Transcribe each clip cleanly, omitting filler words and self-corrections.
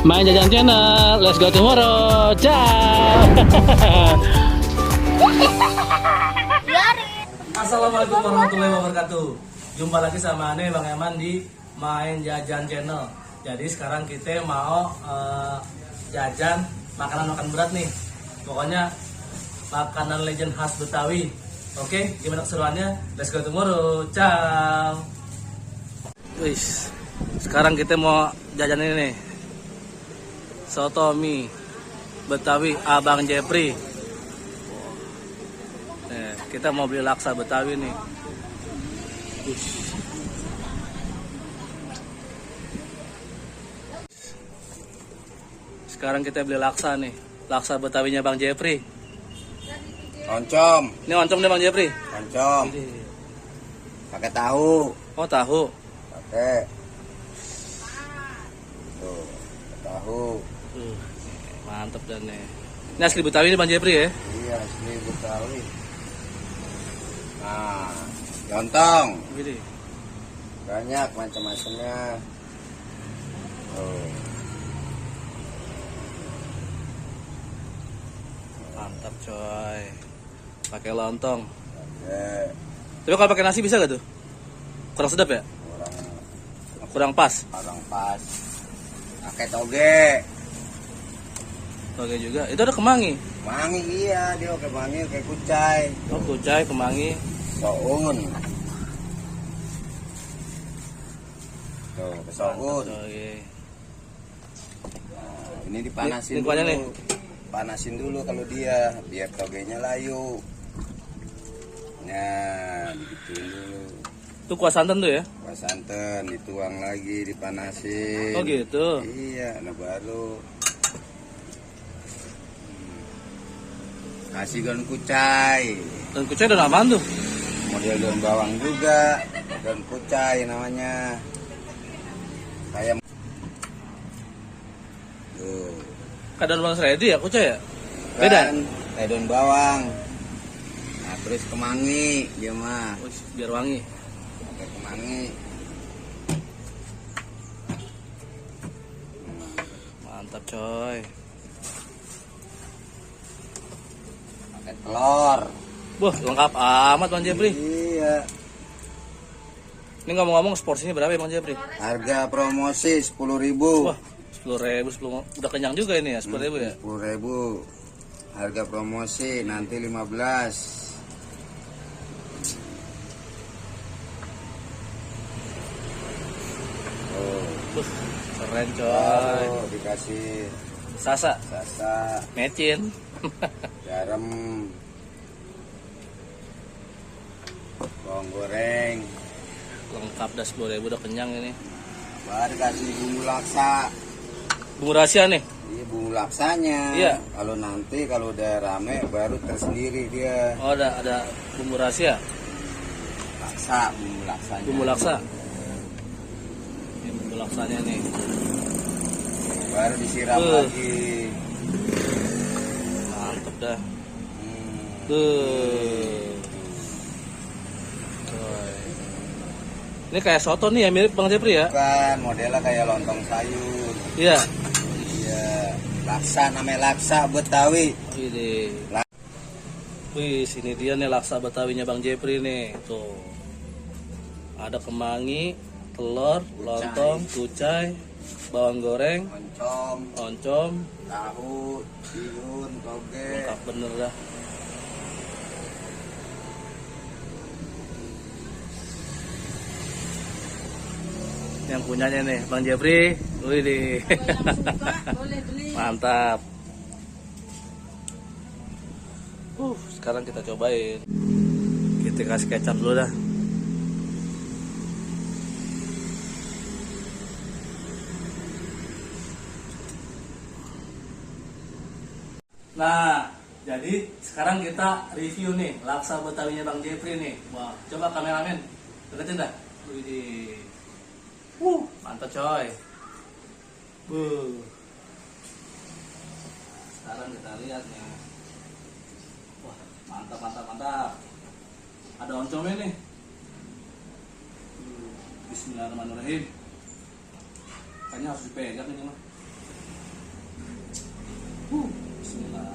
Main Jajan Channel, let's go tomorrow. Ciao. Assalamualaikum warahmatullahi wabarakatuh. Jumpa lagi sama Ane Bang Eman di Main Jajan Channel. Jadi sekarang kita mau jajan makanan berat nih. Pokoknya makanan legend khas Betawi. Oke, gimana keseruannya? Let's go tomorrow. Ciao. Wis, sekarang kita mau jajan ini nih. Soto mie Betawi Abang Jepri. Kita mau beli laksa Betawi nih. Sekarang kita beli laksa nih. Laksa Betawinya Bang Jepri. Oncom. Ini oncom deh Bang Jepri. Oncom. Pakai tahu. Oh, tahu. Pakai. Tuh, tahu. Mantap dan nih. Ini asli Betawi nih Bang Jepri ya? Iya, asli Betawi. Nah, lontong. Gini. Banyak macam-macamnya. Oh. Mantap coy. Pakai lontong. Pakai. Tapi kalau pakai nasi bisa gak tuh? Kurang sedap ya? Kurang pas. Kurang pas. Pakai toge. Oke juga. Itu ada kemangi. Kemangi iya, dia pakai kemangi, kayak kucai. Oh, kucai, kemangi. Soun. Tuh, ke soun. Oke. Nah, ini dipanasin Ini kuahnya dulu. nih. Panasin dulu kalau dia, biar togenya layu. Nah, digituin dulu. Itu kuah santan tuh ya? Kuah santan dituang lagi, dipanasin. Oh gitu. Iya, nah baru kasih daun kucai. Dan kucai udah apaan tuh? Model daun bawang juga, daun kucai namanya. Kayak tuh. Kayak daun bawang seledri ya kucai ya? Beda? Kan, kayak daun bawang. Nah, terus kemangi dia mah. Oh, biar wangi. Pakai kemangi. Mantap coy. Pakai telur. Wah, lengkap amat Bang Jepri. Iya. Ini ngomong-ngomong porsinya berapa ya Bang Jepri? Harga promosi 10.000. Wah, 10.000, udah kenyang juga ini ya, 10.000 ya? 10.000. Harga promosi nanti 15. Wah, keren coy. Oh, dikasih Sasa, sasa, mecin. garam, bawang goreng. Lengkap dah 10.000 udah kenyang ini. Baru kasih bumbu laksa. Bumbu rahasia nih. Iya, bumbu laksanya. Iya. Kalau nanti kalau udah rame baru tersendiri dia. Oh, ada bumbu rahasia. Laksa, bumbu laksanya. Bumbu laksa. Ini bumbu laksanya nih. Baru disiram lagi. Mantep dah. Hmm. Coy. Ini kayak soto nih ya, mirip Bang Jepri ya? Bukan, modelnya kayak lontong sayur. Iya. Iya, laksa namanya laksa Betawi. Ini. Wih, sini dia nih laksa Betawinya Bang Jepri nih. Tuh. Ada kemangi, telur, lontong, kucai, bawang goreng, oncom, tahu, bihun, toge. lengkap bener dah. Yang punyanya nih Bang Jepri. Wih deh. Mantap. Sekarang kita cobain. Kita kasih kecap dulu dah. Nah, jadi sekarang kita review nih laksa Betawinya Bang Jepri nih. Wah, coba kameramen deketin dah. Wih, mantap coy. Sekarang kita lihat nih. Wah, mantap. Ada oncomnya nih. Bismillahirrahmanirrahim. Kayaknya harus dipegang ini mah. Bismillah.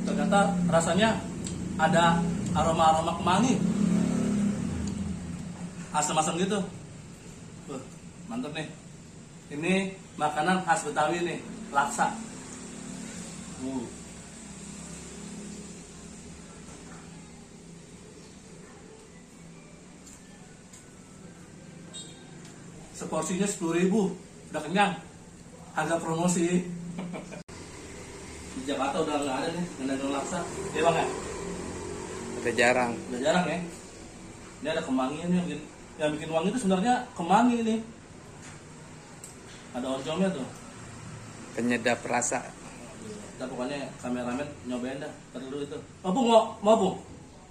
Ternyata rasanya ada aroma-aroma kemangi, asam-asam gitu. Mantap nih. Ini makanan khas Betawi nih, laksa. Seporsinya 10.000, udah kenyang. Harga promosi. Di Jakarta udah nggak ada nih dagang laksa. Ya bang ya? Udah jarang. Udah jarang ya. Ini ada kemangi nih, yang bikin wangi itu sebenarnya kemangi ini. Ada oncomnya tuh. Penyedap rasa. Kita pokoknya kameramen nyobain dah. Ntar dulu itu. Mau Bung?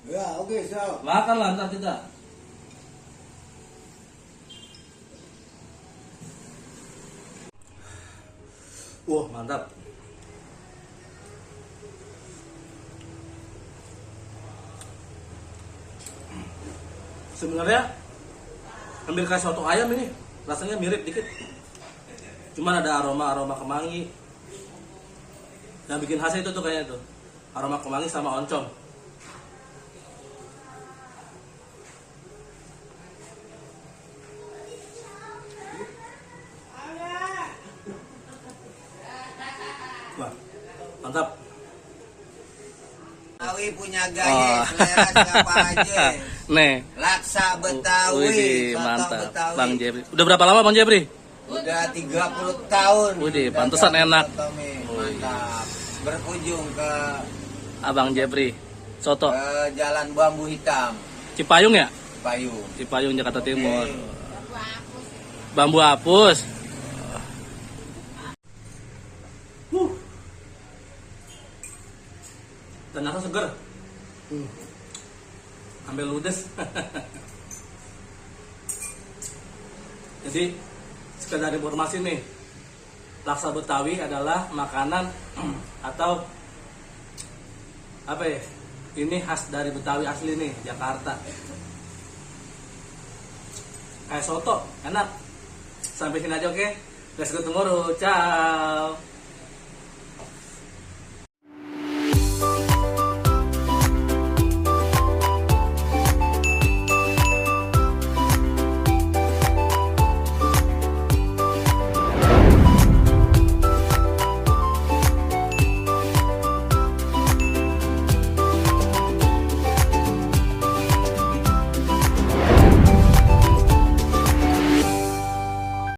Ya, oke, siap. Makan lah ntar kita. Wah, mantap. Sebenarnya ambil kayak soto ayam ini, rasanya mirip dikit. Cuman ada aroma kemangi. Yang bikin khas itu tuh kayaknya tuh. Aroma kemangi sama oncom. Wah, mantap. Betawi punya gaya, selera siapa aja. Nih. Laksa Betawi, Widih, soto mantap. Betawi. Bang Jepri. Udah berapa lama Bang Jepri? Udah 30 tahun. Widih, pantesan dagang enak. soto mie. Mantap. Berkunjung ke Abang Jepri. Soto Jalan Bambu Hitam, Cipayung ya? Payung. Cipayung Jakarta Timur. Oke. Bambu hapus. Ternyata seger. Ambil ludes. Jadi sekedar informasi nih, laksa Betawi adalah makanan atau apa ya? Ini khas dari Betawi asli nih, Jakarta. Kayak soto, enak. Sampai sini aja oke. Let's go tomorrow. Ciao.